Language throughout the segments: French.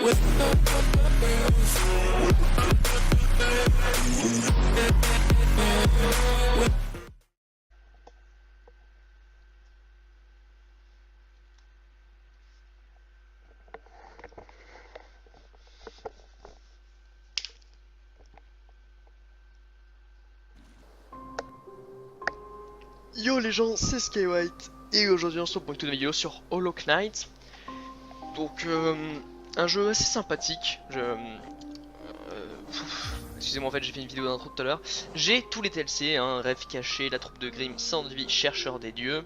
Yo les gens, c'est Skywhite et aujourd'hui on se retrouve pour une toute nouvelle vidéo sur Hollow Knight. Donc un jeu assez sympathique. Excusez-moi, en fait j'ai fait une vidéo d'intro tout à l'heure. J'ai tous les DLC, hein, Rêve caché, la troupe de Grimm, Sang de vie, chercheur des dieux.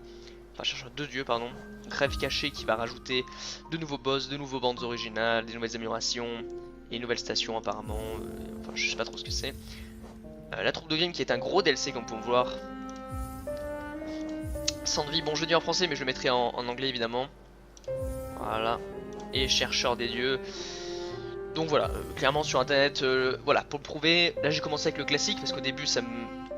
Enfin chercheur de dieux pardon. Rêve caché qui va rajouter de nouveaux boss, de nouveaux bandes originales, des nouvelles améliorations et une nouvelle station apparemment. Enfin je sais pas trop ce que c'est. La troupe de Grimm qui est un gros DLC comme vous pouvez le voir. Sang de vie, bon je le dis en français mais je le mettrai en anglais évidemment. Voilà. Et chercheur des dieux. Donc voilà, clairement sur internet, voilà, pour le prouver, là j'ai commencé avec le classique parce qu'au début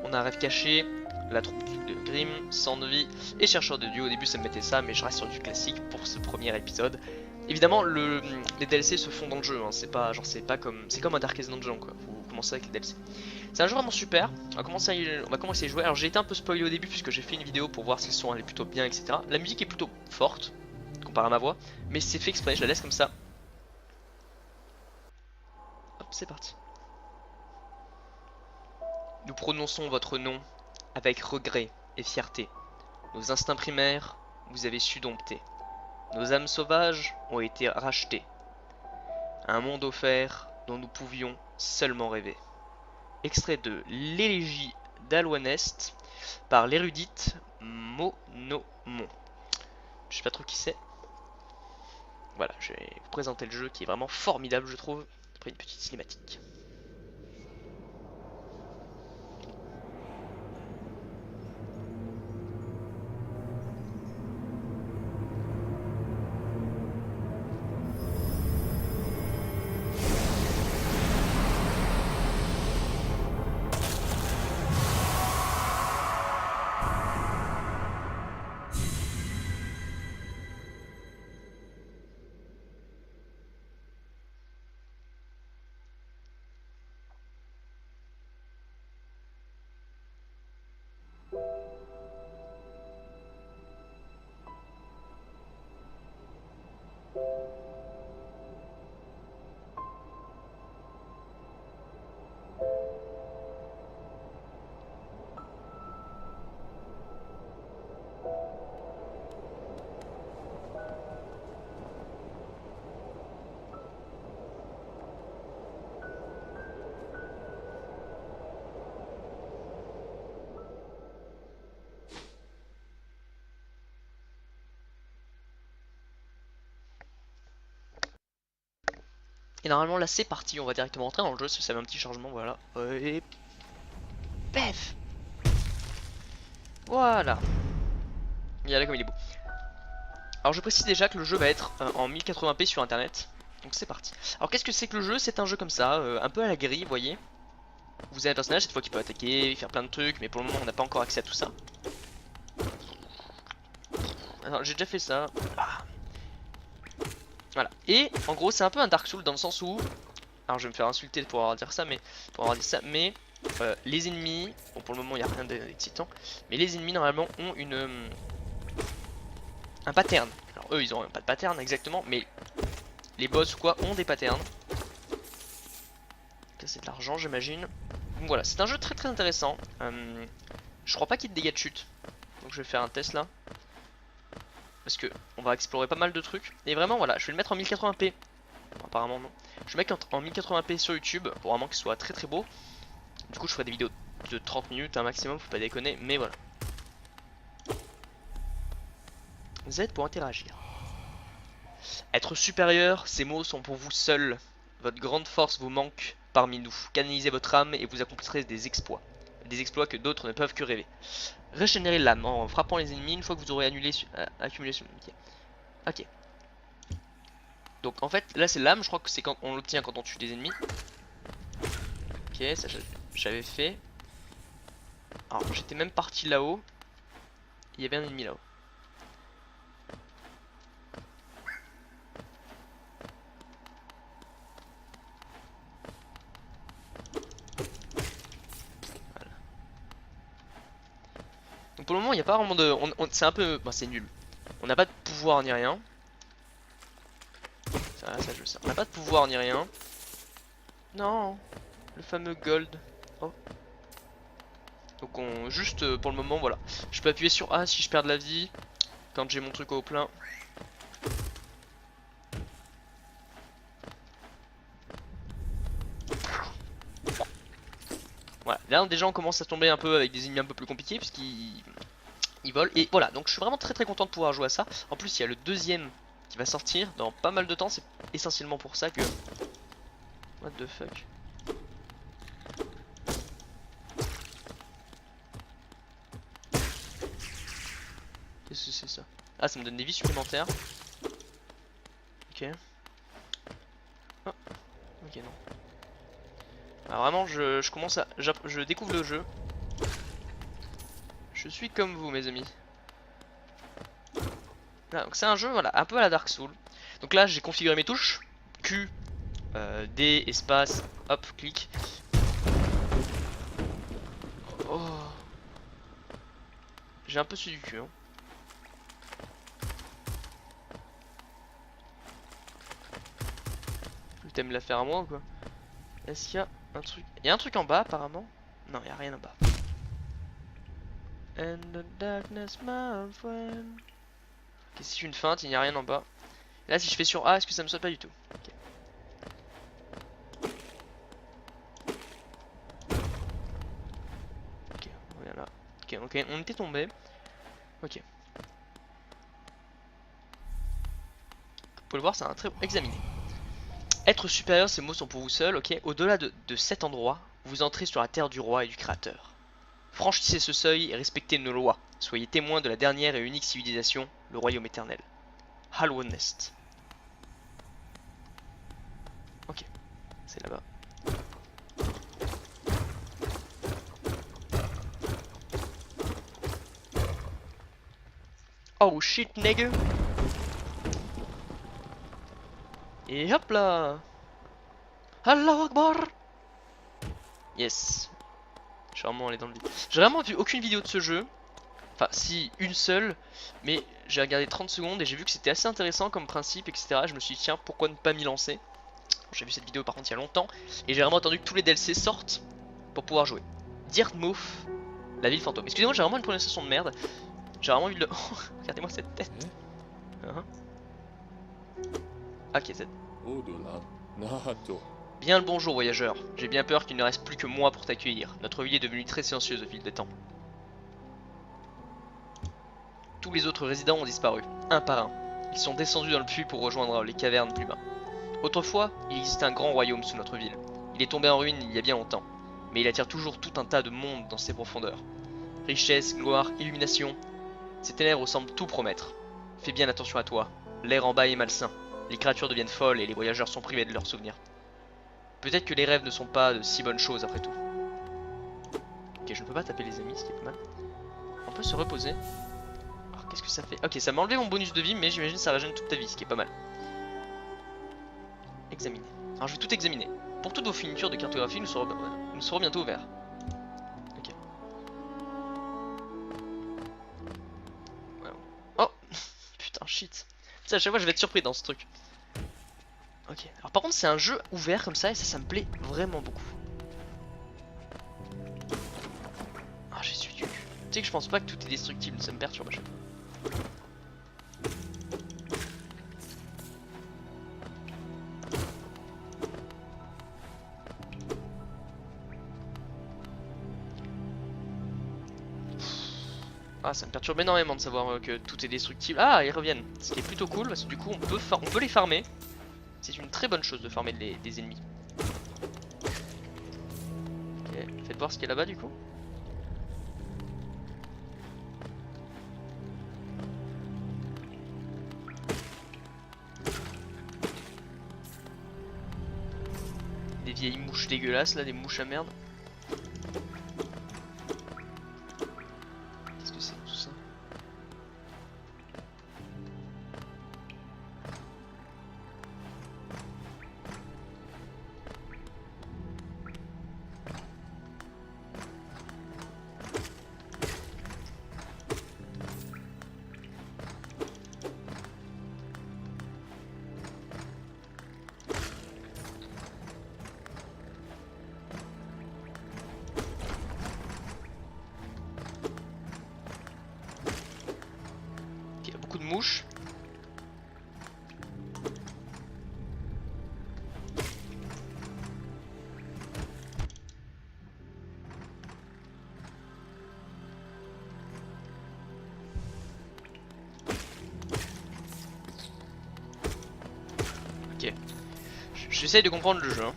on a un rêve caché, la troupe de Grimm, sang de vie et chercheur de dieux. Au début ça me mettait ça, mais je reste sur du classique pour ce premier épisode. Évidemment les DLC se font dans le jeu, hein. C'est pas comme un Darkest Dungeon quoi. Faut commencer avec les DLC. C'est un jeu vraiment super. On va commencer à y jouer. Alors j'ai été un peu spoilé au début puisque j'ai fait une vidéo pour voir si le son allait plutôt bien, etc. La musique est plutôt forte comparé à ma voix, mais c'est fait exprès. Je la laisse comme ça. Hop, c'est parti. Nous prononçons votre nom avec regret et fierté. Nos instincts primaires, vous avez su dompter. Nos âmes sauvages ont été rachetées. Un monde offert dont nous pouvions seulement rêver. Extrait de l'élégie d'Alwanest par l'érudite Monomon. Je sais pas trop qui c'est. Voilà, je vais vous présenter le jeu qui est vraiment formidable je trouve, après une petite cinématique. Et normalement là c'est parti, on va directement rentrer dans le jeu, ça fait un petit changement, voilà. Et... Pef. Voilà. Regardez comme il est beau. Alors je précise déjà que le jeu va être en 1080p sur internet. Donc c'est parti. Alors qu'est-ce que c'est que le jeu? C'est un jeu comme ça, un peu à la grille, vous voyez. Vous avez un personnage cette fois qui peut attaquer, faire plein de trucs, mais pour le moment on n'a pas encore accès à tout ça. Alors j'ai déjà fait ça. Voilà. Et en gros c'est un peu un Dark Souls dans le sens où... Alors je vais me faire insulter pour avoir dit ça, mais... les ennemis... Bon pour le moment il n'y a rien d'excitant. Mais les ennemis normalement ont un pattern. Alors eux ils ont pas de pattern exactement, mais... Les boss ou quoi ont des patterns. C'est de l'argent j'imagine. Donc voilà, c'est un jeu très intéressant. Je crois pas qu'il y ait de dégâts de chute. Donc je vais faire un test là. Parce que on va explorer pas mal de trucs. Et vraiment voilà, je vais le mettre en 1080p. Bon, apparemment non. Je vais le mettre en 1080p sur YouTube pour vraiment qu'il soit très beau. Du coup je ferai des vidéos de 30 minutes un maximum, faut pas déconner, mais voilà. Z pour interagir. Être supérieur, ces mots sont pour vous seuls. Votre grande force vous manque parmi nous. Canalisez votre âme et vous accomplirez des exploits. Des exploits que d'autres ne peuvent que rêver. Régénérez l'âme en frappant les ennemis une fois que vous aurez accumulé... Ok. Donc en fait, là c'est l'âme, je crois que c'est quand on l'obtient quand on tue des ennemis. Ok, ça j'avais fait. Alors j'étais même parti là-haut. Il y avait un ennemi là-haut. pour le moment il n'y a pas vraiment de... c'est un peu... Bon, c'est nul. On n'a pas de pouvoir ni rien. Ça je sais. On n'a pas de pouvoir ni rien. Non. Le fameux gold. Oh. Donc on... Juste pour le moment, voilà. Je peux appuyer sur A si je perds de la vie. Quand j'ai mon truc au plein. Voilà, là déjà on commence à tomber un peu avec des ennemis un peu plus compliqués puisqu'ils volent. Et voilà, donc je suis vraiment très content de pouvoir jouer à ça. En plus il y a le deuxième qui va sortir dans pas mal de temps, c'est essentiellement pour ça que... What the fuck. Qu'est-ce que c'est ça? Ah, ça me donne des vies supplémentaires. Ok. Oh. Ok, non. Alors vraiment je commence à... Je découvre le jeu. Je suis comme vous mes amis. Là, donc c'est un jeu voilà, un peu à la Dark Souls. Donc là j'ai configuré mes touches. Q, D, espace, hop, clic. Oh. J'ai un peu su du cul hein. T'aimes la faire à moi ou quoi? Est-ce qu'il y a un truc? Il y a un truc en bas apparemment? Non, il y a rien en bas. And the darkness, my friend. Ok, si je fais une feinte, il n'y a rien en bas. Et là, si je fais sur A, est-ce que ça me saute pas du tout? Ok. Ok, voilà. Ok, ok, on était tombé. Ok. Vous pouvez le voir, c'est un très bon. Examiner. Être supérieur, ces mots sont pour vous seul, ok. Au-delà de cet endroit, vous entrez sur la terre du roi et du créateur. Franchissez ce seuil et respectez nos lois. Soyez témoins de la dernière et unique civilisation, le royaume éternel. Hallownest. Ok, c'est là-bas. Oh shit, nigga. Et hop là. Allahu Akbar. Yes. Je suis vraiment allé dans le vide. J'ai vraiment vu aucune vidéo de ce jeu. Enfin, si, une seule. Mais j'ai regardé 30 secondes et j'ai vu que c'était assez intéressant comme principe, etc. Je me suis dit, tiens, pourquoi ne pas m'y lancer? J'ai vu cette vidéo par contre il y a longtemps. Et j'ai vraiment attendu que tous les DLC sortent pour pouvoir jouer. Dirtmouth, la ville fantôme. Excusez-moi, j'ai vraiment une prononciation de merde. J'ai vraiment envie de le... Regardez-moi cette tête. Ok, c'est... Bien le bonjour voyageur. J'ai bien peur qu'il ne reste plus que moi pour t'accueillir. Notre ville est devenue très silencieuse au fil des temps. Tous les autres résidents ont disparu, un par un. Ils sont descendus dans le puits pour rejoindre les cavernes plus bas. Autrefois, il existait un grand royaume sous notre ville. Il est tombé en ruine il y a bien longtemps, mais il attire toujours tout un tas de monde dans ses profondeurs. Richesse, gloire, illumination, ces ténèbres semblent tout promettre. Fais bien attention à toi, l'air en bas est malsain, les créatures deviennent folles et les voyageurs sont privés de leurs souvenirs. Peut-être que les rêves ne sont pas de si bonnes choses après tout. Ok, je ne peux pas taper les amis, ce qui est pas mal. On peut se reposer. Alors qu'est-ce que ça fait? Ok, ça m'a enlevé mon bonus de vie, mais j'imagine que ça régène toute ta vie, ce qui est pas mal. Examiner. Alors je vais tout examiner. Pour toutes vos fournitures de cartographie, nous serons bientôt ouverts. Ok. Voilà. Oh putain, shit. Tu sais, à chaque fois je vais être surpris dans ce truc. Ok. Alors par contre c'est un jeu ouvert comme ça et ça me plaît vraiment beaucoup. Ah j'ai su du cul. Tu sais que je pense pas que tout est destructible, ça me perturbe à chaque fois. Ah, ça me perturbe énormément de savoir que tout est destructible. Ah, ils reviennent. Ce qui est plutôt cool parce que du coup on peut les farmer. C'est une très bonne chose de farmer des ennemis. Ok, faites voir ce qu'il y a là-bas du coup. Des vieilles mouches dégueulasses là, des mouches à merde. Qu'est-ce que c'est tout ça? Ok. J'essaye de comprendre le jeu. Hein.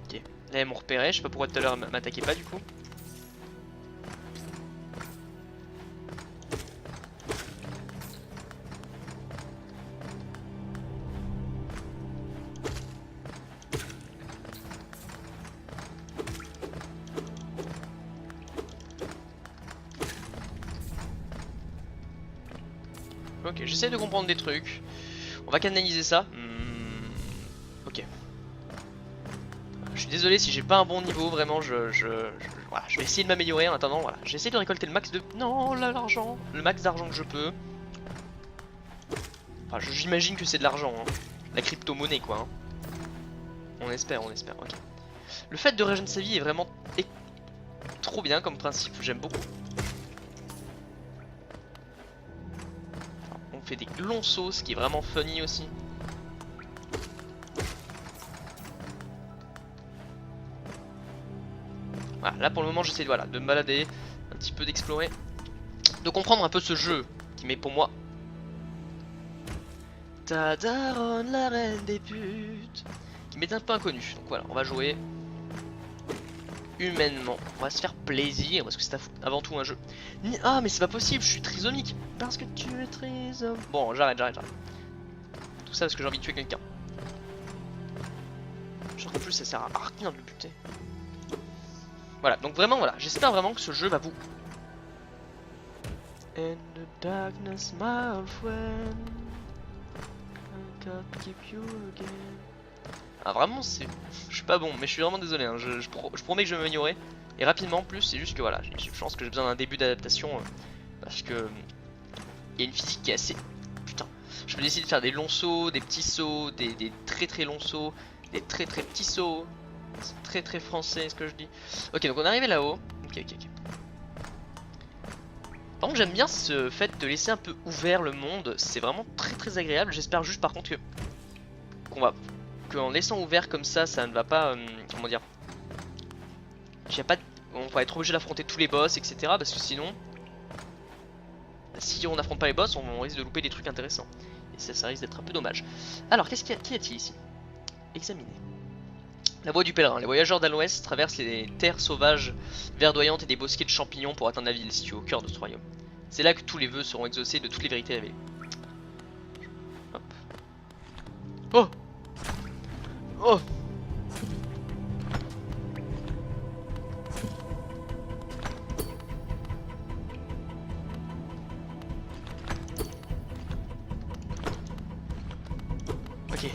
Ok. Là, ils m'ont repéré. Je sais pas pourquoi tout à l'heure m'attaquait pas du coup. Ok, j'essaie de comprendre des trucs. On va canaliser ça. Ok. Je suis désolé si j'ai pas un bon niveau, vraiment, voilà, je vais essayer de m'améliorer en attendant, voilà. J'essaie de récolter le max de... Non, là, l'argent. Le max d'argent que je peux. Enfin, j'imagine que c'est de l'argent, hein. La crypto-monnaie, quoi. Hein. On espère, ok. Le fait de régénérer sa vie est vraiment trop bien comme principe, j'aime beaucoup. On fait des longs sauts, ce qui est vraiment funny aussi. Voilà, là pour le moment j'essaie de me balader, un petit peu d'explorer, de comprendre un peu ce jeu qui met pour moi. Ta daronne, la reine des putes, qui m'est un peu inconnu. Donc voilà, on va jouer humainement. On va se faire plaisir parce que c'est avant tout un jeu. Ah mais c'est pas possible, je suis trisomique. Parce que tu es trisomique. Bon, j'arrête. Tout ça parce que j'ai envie de tuer quelqu'un. Je crois qu'en plus ça sert à rien de le buter. Voilà, donc vraiment voilà, j'espère vraiment que ce jeu va vous... In the darkness, my old friend, I can't keep you again. Ah vraiment c'est... Je suis pas bon, mais je suis vraiment désolé, hein. Je promets que je vais m'améliorer. Et rapidement en plus, c'est juste que voilà, je pense que j'ai besoin d'un début d'adaptation. Parce que... Il y a une physique qui est assez... Putain, je vais essayer de faire des longs sauts, des petits sauts, des très longs sauts, des très petits sauts. C'est très français ce que je dis. Ok, donc on est arrivé là-haut. Ok. Par contre j'aime bien ce fait de laisser un peu ouvert le monde. C'est vraiment très agréable. J'espère juste par contre qu'en laissant ouvert comme ça ne va pas... comment dire... On va être obligé d'affronter tous les boss, etc. Parce que sinon... Si on n'affronte pas les boss, on risque de louper des trucs intéressants. Et ça risque d'être un peu dommage. Alors, qu'y a-t-il ici? Examiner. La voie du pèlerin. Les voyageurs d'Al-Ouest traversent les terres sauvages verdoyantes et des bosquets de champignons pour atteindre la ville située au cœur de ce royaume. C'est là que tous les vœux seront exaucés, de toutes les vérités révélées. Hop. Oh! Oh! Ok.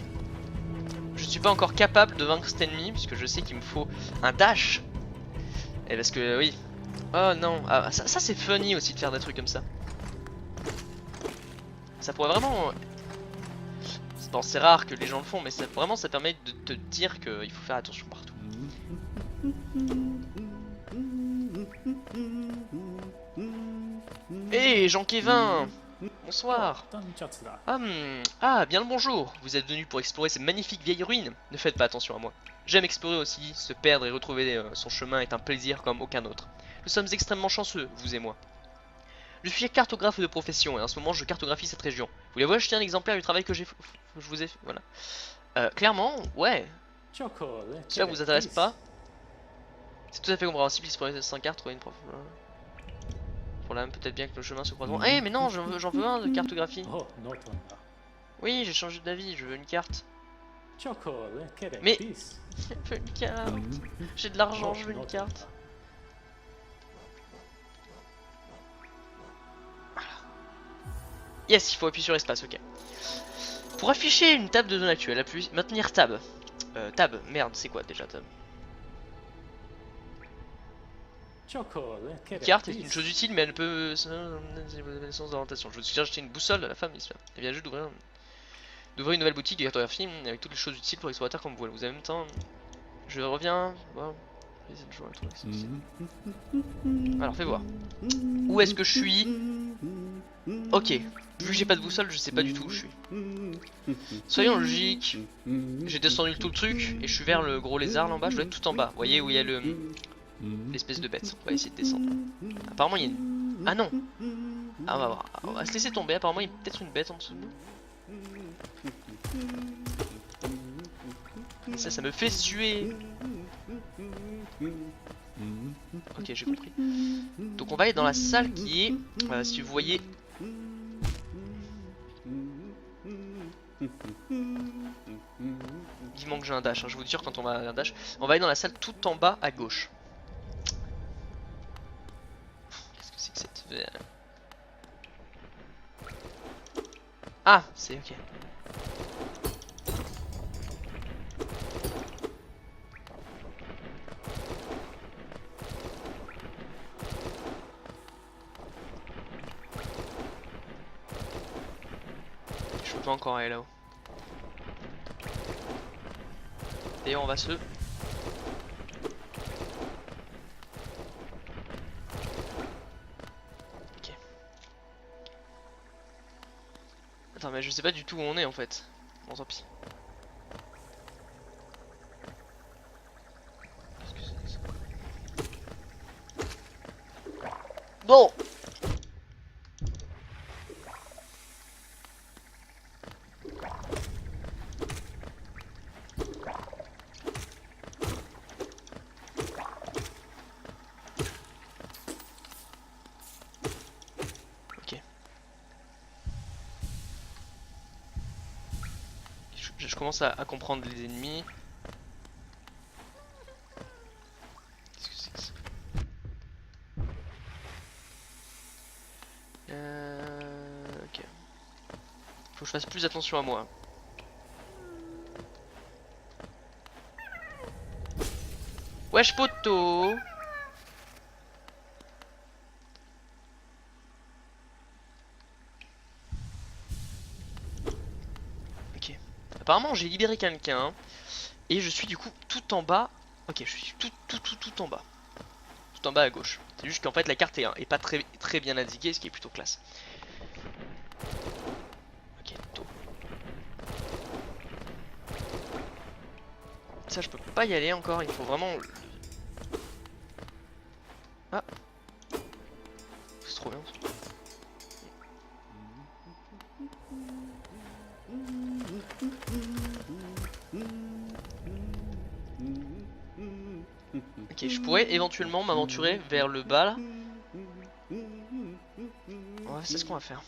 Je suis pas encore capable de vaincre cet ennemi puisque je sais qu'il me faut un dash. Et parce que oui. Oh non, ah, ça c'est funny aussi de faire des trucs comme ça. Ça pourrait vraiment... Bon, c'est rare que les gens le font, mais vraiment ça permet de te dire qu'il faut faire attention partout. Hé, Jean-Kévin! Bonsoir. Ah, bien le bonjour. Vous êtes venu pour explorer ces magnifiques vieilles ruines. Ne faites pas attention à moi. J'aime explorer aussi. Se perdre et retrouver son chemin est un plaisir comme aucun autre. Nous sommes extrêmement chanceux, vous et moi. Je suis cartographe de profession et en ce moment je cartographie cette région. Voulez-vous acheter un exemplaire du travail que je vous ai fait? Voilà. Clairement, ouais. Cela vous intéresse pas? C'est tout à fait compréhensible. Il se pourrait sans carte trouver une prof. Problème, peut-être bien que le chemin se croise. Eh mais non, j'en veux un de cartographie. Oui, j'ai changé d'avis, je veux une carte. Mais je veux une carte. J'ai de l'argent, je veux une carte. Voilà. Yes, il faut appuyer sur espace, ok. Pour afficher une table de zone actuelle, appuyez maintenir tab. Tab, merde, c'est quoi déjà tab? Une carte est une chose utile, mais elle peut... d'orientation. Je vous suggère d'acheter une boussole à la femme, j'espère. Elle vient juste d'ouvrir une nouvelle boutique de cartographie avec toutes les choses utiles pour explorateurs comme vous. Vous avez en même temps... Je reviens... Wow. Alors fais voir. Où est-ce que je suis? Ok. Vu que j'ai pas de boussole, je sais pas du tout où je suis. Soyons logiques. J'ai descendu tout le truc et je suis vers le gros lézard là en bas. Je dois être tout en bas. Vous voyez où il y a l'espèce de bête. On va essayer de descendre. Apparemment il y a une... Ah non. Ah, on va voir. On va se laisser tomber. Apparemment, il y a peut-être une bête en dessous de nous. Et ça me fait suer. Ok, j'ai compris. Donc on va aller dans la salle qui est, si vous voyez... Vivement que j'ai un dash, hein, je vous dis sûr quand on va un dash. On va aller dans la salle tout en bas à gauche. Qu'est-ce que c'est que cette... Ah, c'est ok. Je peux pas encore aller là-haut. D'ailleurs, on va se... Ok. Attends, mais je sais pas du tout où on est en fait. Bon, tant pis. Qu'est-ce que c'est ça? Bon! Ok. Je commence à comprendre les ennemis. Qu'est-ce que c'est que ça? Ok. Faut que je fasse plus attention à moi. Wesh poto! Ok. Apparemment j'ai libéré quelqu'un. Et je suis du coup tout en bas. Ok, je suis tout en bas. Tout en bas à gauche. C'est juste qu'en fait la carte est pas très bien indiquée, ce qui est plutôt classe. Ok, tôt. Ça je peux pas y aller encore, il faut vraiment... Ah, c'est trop bien ça. Ok, je pourrais éventuellement m'aventurer vers le bas là. Ouais, c'est ce qu'on va faire.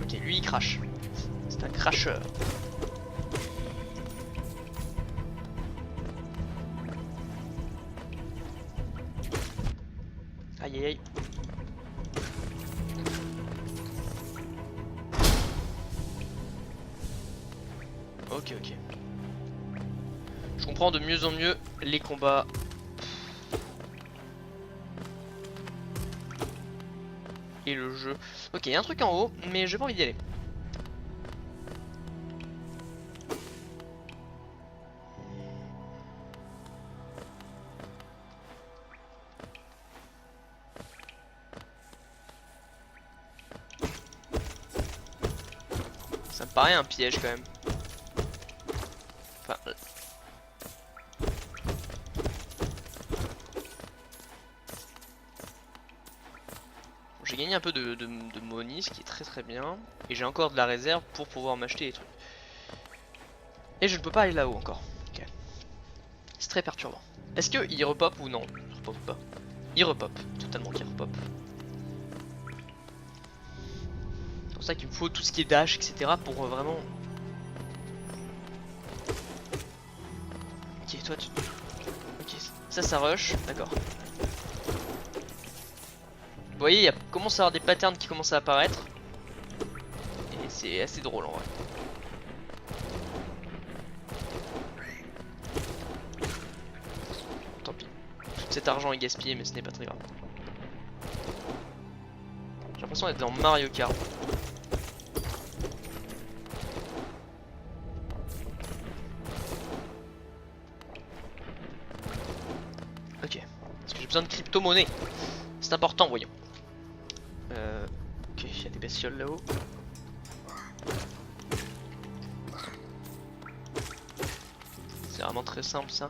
Ok, lui il crache. C'est un cracheur. Aïe aïe aïe. Ok, ok. Je comprends de mieux en mieux les combats. Et le jeu. Ok, il y a un truc en haut, mais j'ai pas envie d'y aller. Ça me paraît un piège quand même. Enfin... J'ai gagné un peu de money, ce qui est très bien. Et j'ai encore de la réserve pour pouvoir m'acheter des trucs. Et je ne peux pas aller là-haut encore. Okay. C'est très perturbant. Est-ce qu'il repop ou non? Il repop pas. Il repop, totalement qu'il repop. C'est pour ça qu'il me faut tout ce qui est dash, etc. pour vraiment... Ok, toi tu... Ok, ça rush, d'accord. Vous voyez, il commence à y avoir des patterns qui commencent à apparaître. Et c'est assez drôle en vrai. Tant pis. Tout cet argent est gaspillé, mais ce n'est pas très grave. J'ai l'impression d'être dans Mario Kart. Ok. Parce que j'ai besoin de crypto-monnaie. C'est important, voyons. Ok, il y a des bestioles là-haut. C'est vraiment très simple ça.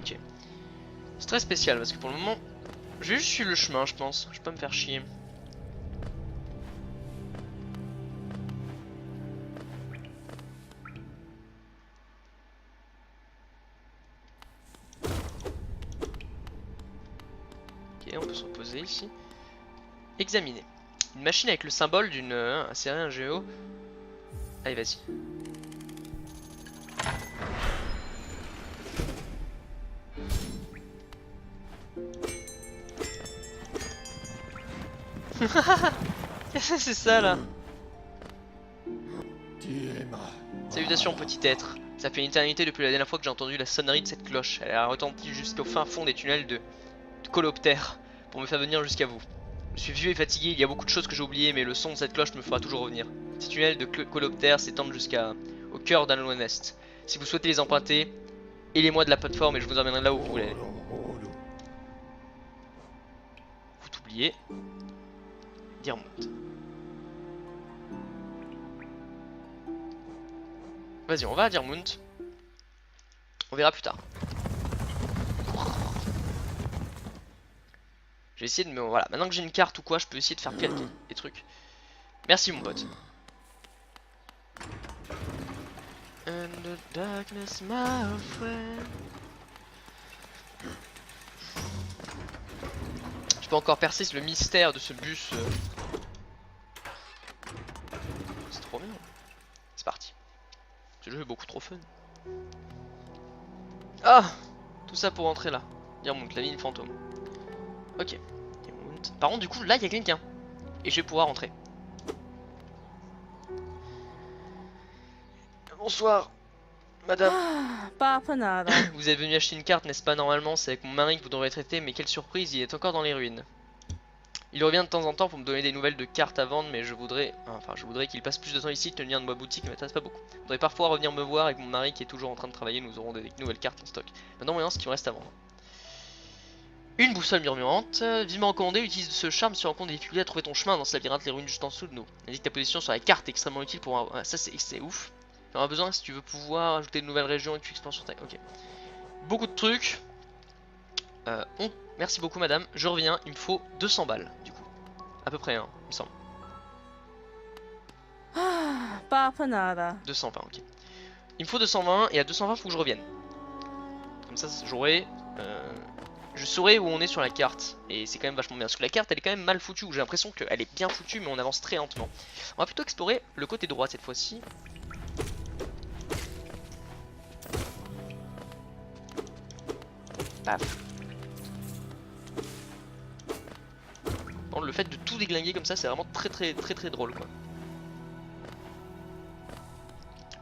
Ok. C'est très spécial parce que pour le moment, je vais juste suivre le chemin, je pense. Je vais pas me faire chier. Ok, on peut se reposer ici. Examiner. Une machine avec le symbole d'une inséré un géo. Allez, vas-y. Qu'est-ce que c'est ça là? Salutations petit être. Ça fait une éternité depuis la dernière fois que j'ai entendu la sonnerie de cette cloche. Elle a retenti jusqu'au fin fond des tunnels de Coloptère pour me faire venir jusqu'à vous. Je suis vieux et fatigué, il y a beaucoup de choses que j'ai oubliées, mais le son de cette cloche me fera toujours revenir. Ces tunnels de Coloptère s'étendent jusqu'au cœur d'Alone Est. Si vous souhaitez les emprunter, aidez-moi de la plateforme et je vous emmènerai là où vous voulez aller. Vous oubliez. Dirmont. Vas-y, on va à Dirmont. On verra plus tard. Je vais essayer de me... Voilà, maintenant que j'ai une carte ou quoi, je peux essayer de faire quelques des trucs. Merci mon pote. And the darkness, my friend. Je peux encore percer le mystère de ce bus. C'est trop bien. C'est parti. Ce jeu est beaucoup trop fun. Ah! Tout ça pour rentrer là. Dirmont, la ligne fantôme. Ok. Par contre, du coup, là, il y a quelqu'un. Et je vais pouvoir rentrer. Bonsoir, madame. Vous êtes venu acheter une carte, n'est-ce pas? Normalement, c'est avec mon mari que vous devrez traiter, mais quelle surprise, il est encore dans les ruines. Il revient de temps en temps pour me donner des nouvelles de cartes à vendre, mais je voudrais qu'il passe plus de temps ici, tenir de ma boutique ne m'intéresse pas beaucoup. Il faudrait parfois revenir me voir avec mon mari qui est toujours en train de travailler, nous aurons des nouvelles cartes en stock. Maintenant, voyons ce qu'il me reste à vendre. Une boussole murmurante, vivement commandée, utilise ce charme si tu rencontres des difficultés à trouver ton chemin dans ce labyrinthe, les ruines juste en dessous de nous. Indique ta position sur la carte, extrêmement utile pour un... Ça c'est ouf. Tu en as besoin si tu veux pouvoir ajouter de nouvelles régions et que tu explores sur ta... Ok. Beaucoup de trucs. Merci beaucoup madame, je reviens, il me faut 200 balles du coup. À peu près, hein, il me semble. 220, ok. Il me faut 220 et à 220 faut que je revienne. Comme ça j'aurai... je saurai où on est sur la carte. Et c'est quand même vachement bien. Parce que la carte elle est quand même mal foutue. J'ai l'impression qu'elle est bien foutue mais on avance très lentement. On va plutôt explorer le côté droit cette fois-ci. Paf. Bon, le fait de tout déglinguer comme ça c'est vraiment très drôle quoi.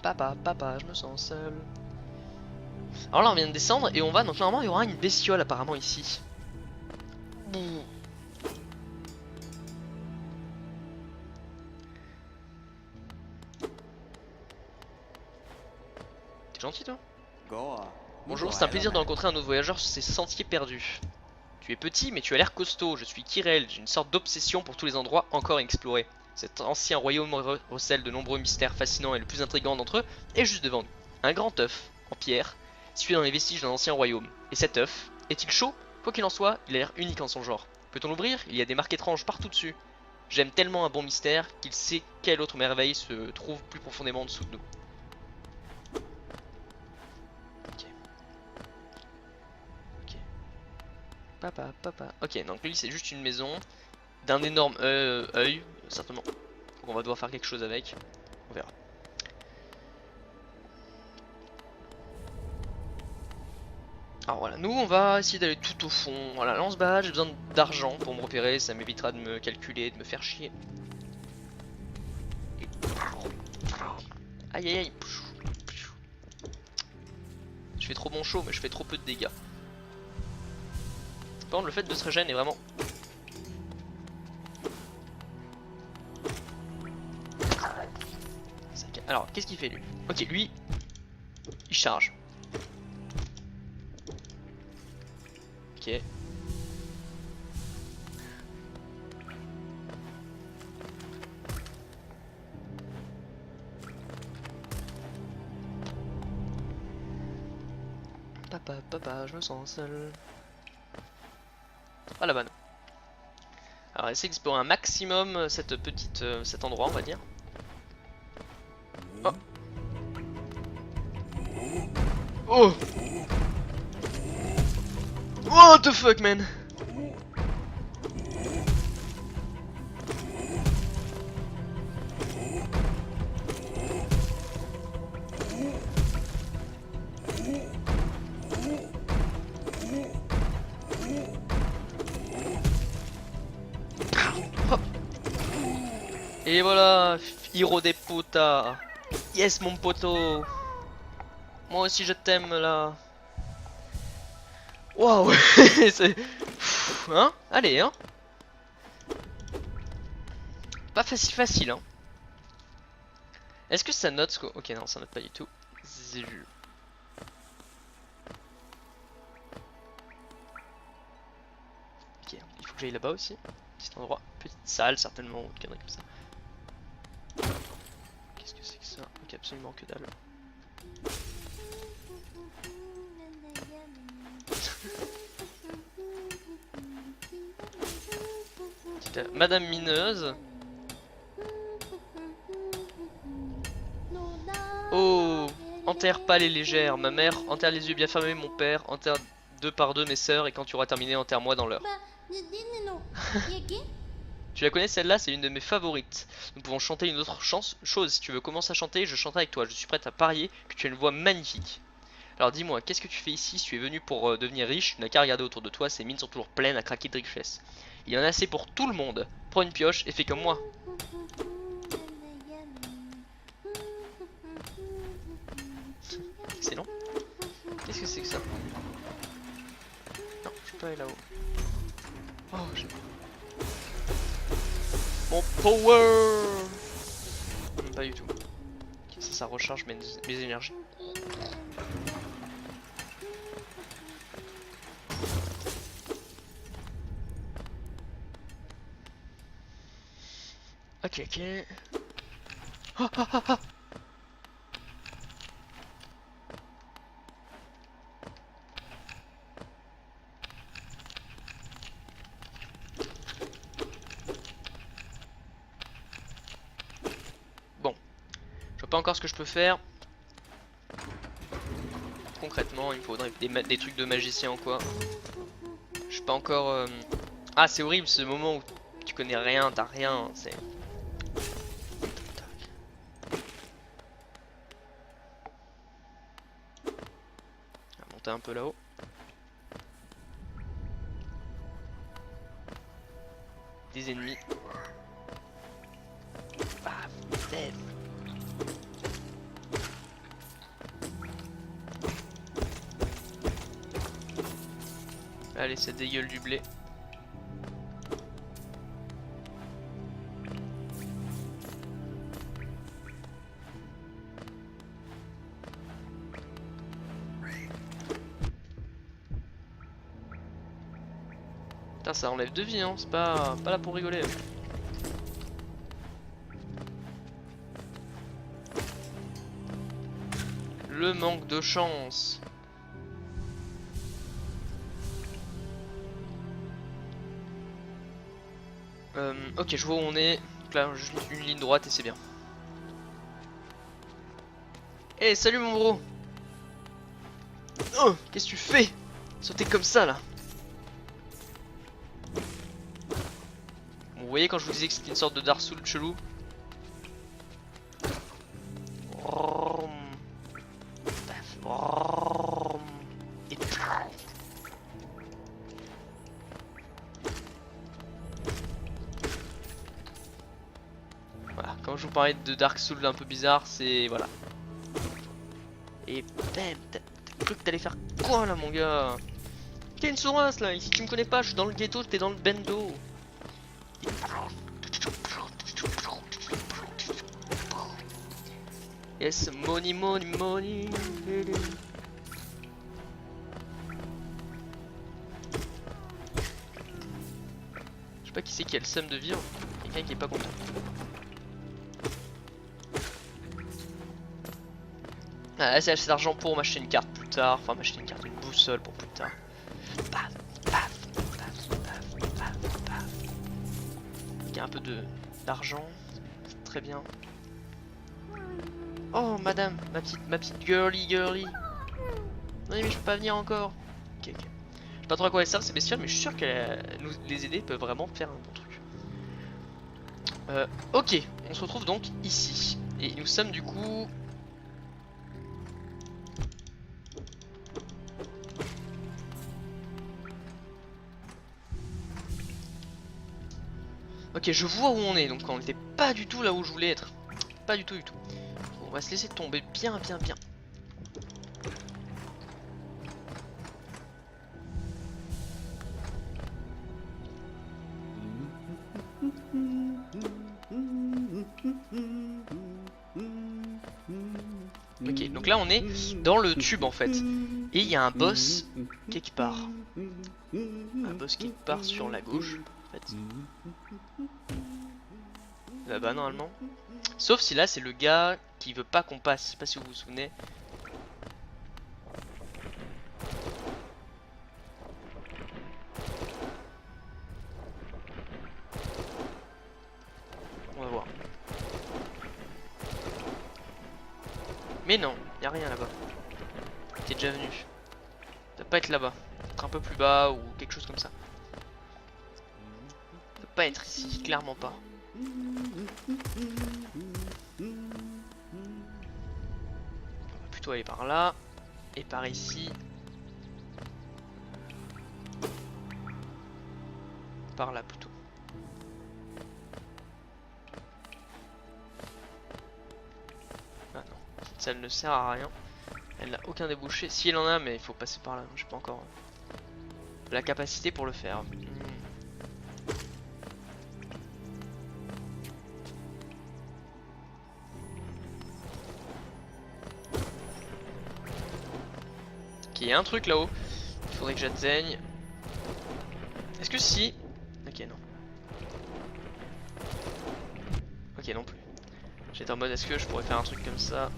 Papa, je me sens seul. Alors là on vient de descendre et on va, donc normalement il y aura une bestiole apparemment ici. T'es gentil toi? Bonjour, c'est un plaisir de rencontrer un autre voyageur sur ces sentiers perdus. Tu es petit mais tu as l'air costaud, je suis Kirel, j'ai une sorte d'obsession pour tous les endroits encore explorés. Cet ancien royaume recèle de nombreux mystères fascinants et le plus intrigant d'entre eux est juste devant nous. Un grand œuf, en pierre, situé dans les vestiges d'un ancien royaume. Et cet œuf, est-il chaud? Quoi qu'il en soit, il a l'air unique en son genre. Peut-on l'ouvrir? Il y a des marques étranges partout dessus. J'aime tellement un bon mystère qu'il sait quelle autre merveille se trouve plus profondément en dessous de nous. Papa. Ok, donc lui c'est juste une maison d'un énorme œil, certainement. Donc on va devoir faire quelque chose avec. On verra. Alors voilà, nous on va essayer d'aller tout au fond. Voilà, lance badge, j'ai besoin d'argent pour me repérer, ça m'évitera de me calculer, de me faire chier. Aïe aïe aïe. Je fais trop bon show mais je fais trop peu de dégâts. Par contre le fait de se régénérer est vraiment... Ça Alors, qu'est-ce qu'il fait lui? Ok, lui, il charge. Ok. Papa, je me sens seul. Ah la vanne. Alors, essayer d'explorer un maximum cet endroit, on va dire. Oh. Oh. What the fuck, man. Hop. Et voilà, Hiro des putas. Yes, mon poteau. Moi aussi je t'aime là. Waouh. Hein? Allez, hein. Pas facile, hein. Est-ce que ça note ce que... Ok, non, ça note pas du tout. Zul. Ok, il faut que j'aille là-bas aussi. Petit endroit, petite salle certainement, ou une connerie comme ça. Qu'est-ce que c'est que ça? Ok, absolument que dalle. Madame Mineuse. Oh, enterre pas les légères. Ma mère, enterre les yeux bien fermés. Mon père, enterre deux par deux mes sœurs. Et quand tu auras terminé, enterre-moi dans l'heure. Tu la connais celle-là? C'est une de mes favorites. Nous pouvons chanter une autre chose. Si tu veux commencer à chanter, je chanterai avec toi. Je suis prête à parier que tu as une voix magnifique. Alors dis-moi, qu'est-ce que tu fais ici? Si tu es venu pour devenir riche, tu n'as qu'à regarder autour de toi. Ces mines sont toujours pleines à craquer de richesses. Il y en a assez pour tout le monde. Prends une pioche et fais comme moi. Excellent. Qu'est-ce que c'est que ça? Non, je peux pas aller là-haut. Oh, j'ai... Mon power! Pas du tout. Okay, ça recharge mes énergies. Ok, ok. Ah, ah, ah, ah. Bon, je vois pas encore ce que je peux faire. Concrètement, il me faudrait des trucs de magicien ou quoi. Je suis pas encore... Ah, c'est horrible ce moment où tu connais rien, t'as rien, c'est... On va monter un peu là-haut. Des ennemis. Ah, dead. Allez, ça dégueule du blé. Putain, ça enlève de vie, hein. C'est pas là pour rigoler. Le manque de chance. Ok, je vois où on est. Donc là, juste une ligne droite et c'est bien. Eh, salut mon bro. Oh, qu'est-ce que tu fais? Sauter comme ça là. Bon, vous voyez quand je vous disais que c'était une sorte de Dark Souls chelou. Et... Voilà, quand je vous parlais de Dark Souls un peu bizarre, c'est... Voilà. Et bam, t'as cru que t'allais faire quoi là mon gars? T'es une sourasse là, ici tu me connais pas, je suis dans le ghetto, t'es dans le bendo. Yes, money, money, money. Je sais pas qui c'est qui a le seum de vivre. Quelqu'un qui est pas content. Ah, c'est assez d'argent pour m'acheter une carte plus tard. Enfin, m'acheter une carte, une boussole pour plus tard. Paf, paf, paf, paf, paf, paf. Il y a un peu d'argent. Très bien. Oh, madame, ma petite girly. Oui, mais je peux pas venir encore. Ok, ok. Je sais pas trop à quoi elles servent ces bestioles, mais je suis sûr que nous les aider peuvent vraiment faire un bon truc. Ok, on se retrouve donc ici. Et nous sommes du coup... Ok, je vois où on est, donc on n'était pas du tout là où je voulais être. Pas du tout, du tout. Bon, on va se laisser tomber bien. Ok, donc là on est dans le tube en fait. Et il y a un boss quelque part. Un boss quelque part sur la gauche en fait. Là-bas normalement. Sauf si là c'est le gars qui veut pas qu'on passe. Je sais pas si vous vous souvenez. On va voir. Mais non, y a rien là-bas. T'es déjà venu. Ça doit pas être là-bas. Être un peu plus bas ou quelque chose comme ça. Ça doit pas être ici, clairement pas. On va plutôt aller par là. Et par ici. Par là plutôt. Ah non, cette salle ne sert à rien. Elle n'a aucun débouché. Si elle en a, mais il faut passer par là. J'ai pas encore la capacité pour le faire. Ok, il y a un truc là-haut. Il faudrait que j'atteigne. Est-ce que si... Ok, non. Ok, non plus. J'étais en mode, est-ce que je pourrais faire un truc comme ça?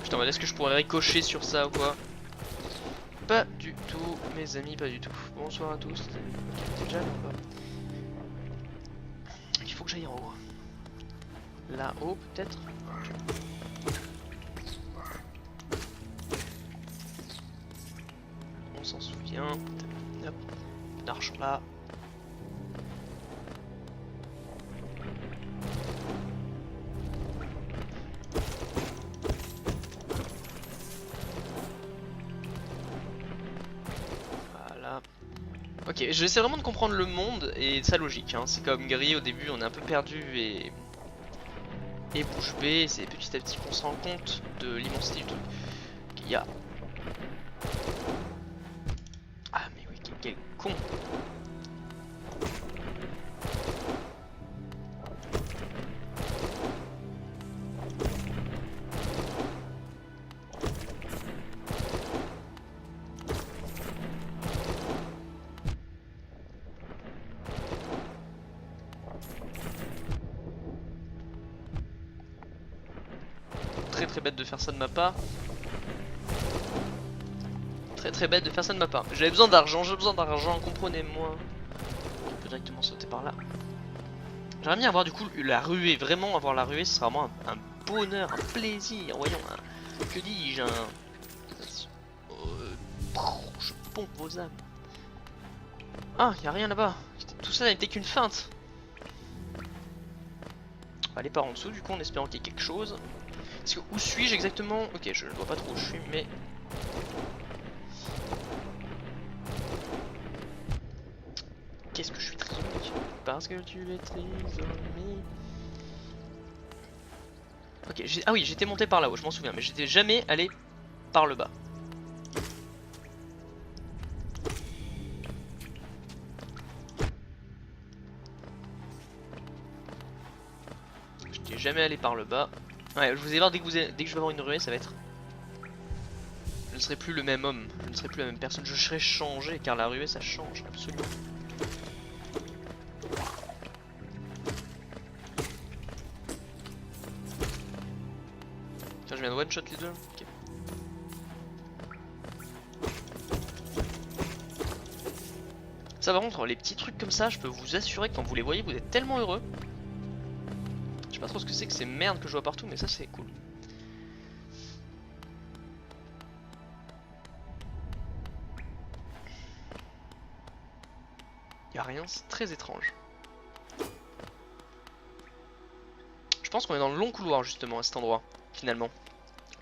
J'étais en mode, est-ce que je pourrais ricocher sur ça ou quoi? Pas du tout, mes amis, pas du tout. Bonsoir à tous. Ok, t'es déjà là ou pas? Il faut que j'aille en haut. Là-haut, peut-être? On s'en souvient. Hop, d'argent là. Voilà. Ok, j'essaie vraiment de comprendre le monde et sa logique. Hein. C'est comme Gris, au début on est un peu perdu et bouche bée. C'est petit à petit qu'on se rend compte de l'immensité du truc. Il y a... Ah mais oui, quel con. Très bête de faire ça de ma part. Très bête de faire ça de ma part. J'avais besoin d'argent, comprenez-moi. On peut directement sauter par là. J'aimerais bien avoir du coup la ruée, vraiment avoir la ruée, ce sera vraiment un bonheur, un plaisir. Voyons, que dis-je, je pompe vos âmes. Ah, y a rien là-bas. Tout ça n'était qu'une feinte. On va aller par en dessous du coup en espérant qu'il y ait quelque chose. Parce que où suis-je exactement? Ok, je ne vois pas trop où je suis, mais... Qu'est-ce que je suis trisomique? Parce que tu es trisomique. Ok, ah oui, j'étais monté par là-haut, je m'en souviens, mais j'étais jamais allé par le bas. jamais allé par le bas. Ouais, je vous ai voir dès que je vais avoir une ruée, ça va être... Je ne serai plus le même homme, je ne serai plus la même personne, je serai changé car la ruée ça change absolument. Tiens, je viens de one shot les deux. Ok. Ça par contre, les petits trucs comme ça, je peux vous assurer que quand vous les voyez, vous êtes tellement heureux. Je sais pas trop ce que c'est que ces merdes que je vois partout, mais ça c'est cool. Y'a rien, c'est très étrange. Je pense qu'on est dans le long couloir justement à cet endroit, finalement.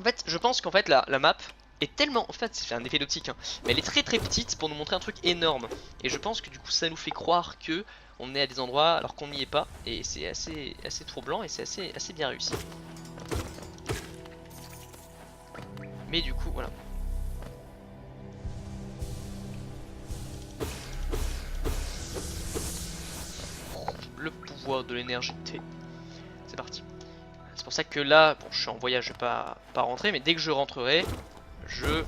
En fait, je pense qu'en fait la map est tellement... En fait, c'est un effet d'optique, hein, mais elle est très très petite pour nous montrer un truc énorme. Et je pense que du coup ça nous fait croire que on est à des endroits alors qu'on n'y est pas. Et c'est assez troublant et c'est assez bien réussi. Mais du coup, voilà. Le pouvoir de l'énergie T. C'est parti. C'est pour ça que là, bon, je suis en voyage, je vais pas rentrer, mais dès que je rentrerai, je...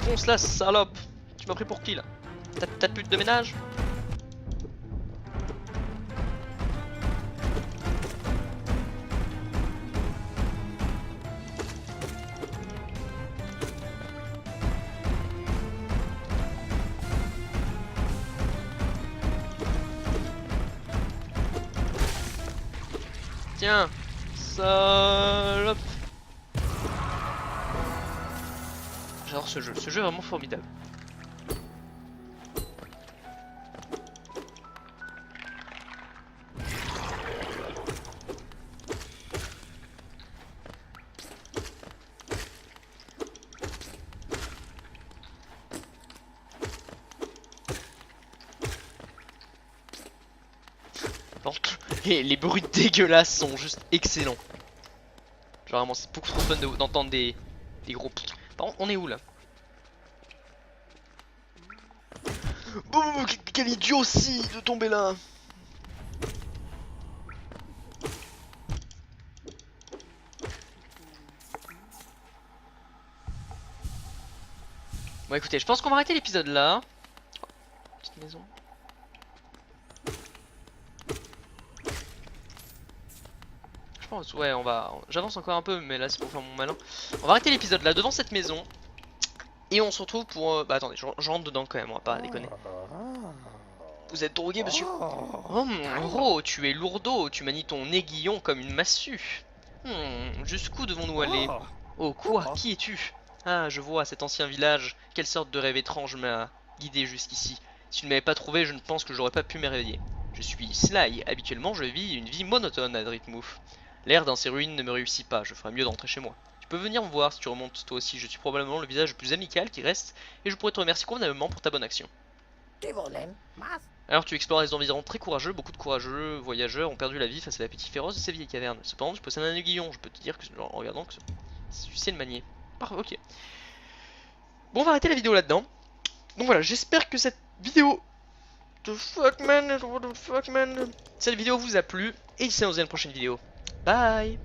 Fonce là, salope! Tu m'as pris pour qui là? T'as plus de ménage? Tiens, salope. J'adore ce jeu est vraiment formidable. Et les bruits dégueulasses sont juste excellents. Genre vraiment c'est beaucoup trop fun d'entendre des gros... Par contre on est où là? Boum, quel idiotie de tomber là. Bon écoutez, je pense qu'on va arrêter l'épisode là. Petite maison. Je pense, ouais, j'avance encore un peu, mais là c'est pour faire mon malin. On va arrêter l'épisode là devant cette maison. Et on se retrouve pour... Bah attendez, je rentre dedans quand même, on va pas déconner. Vous êtes drogué, monsieur? Oh mon gros, tu es lourdeau, tu manies ton aiguillon comme une massue. Jusqu'où devons-nous aller? Oh quoi? Qui es-tu? Ah, je vois, cet ancien village. Quelle sorte de rêve étrange m'a guidé jusqu'ici. Si tu ne m'avais pas trouvé, je ne pense que j'aurais pas pu me réveiller. Je suis Sly, habituellement je vis une vie monotone à Driftmouth. L'air dans ces ruines ne me réussit pas, je ferais mieux de rentrer chez moi. Tu peux venir me voir si tu remontes toi aussi, je suis probablement le visage le plus amical qui reste, et je pourrais te remercier convenablement pour ta bonne action. Alors tu explores les environs très courageux, beaucoup de courageux voyageurs ont perdu la vie face à l'appétit féroce de ces vieilles cavernes. Cependant tu possèdes un aiguillon, je peux te dire que, en regardant que tu sais le manier. Ah, ok. Bon on va arrêter la vidéo là-dedans. Donc voilà, j'espère que cette vidéo... Cette vidéo vous a plu, et on se dit à une prochaine vidéo. Bye.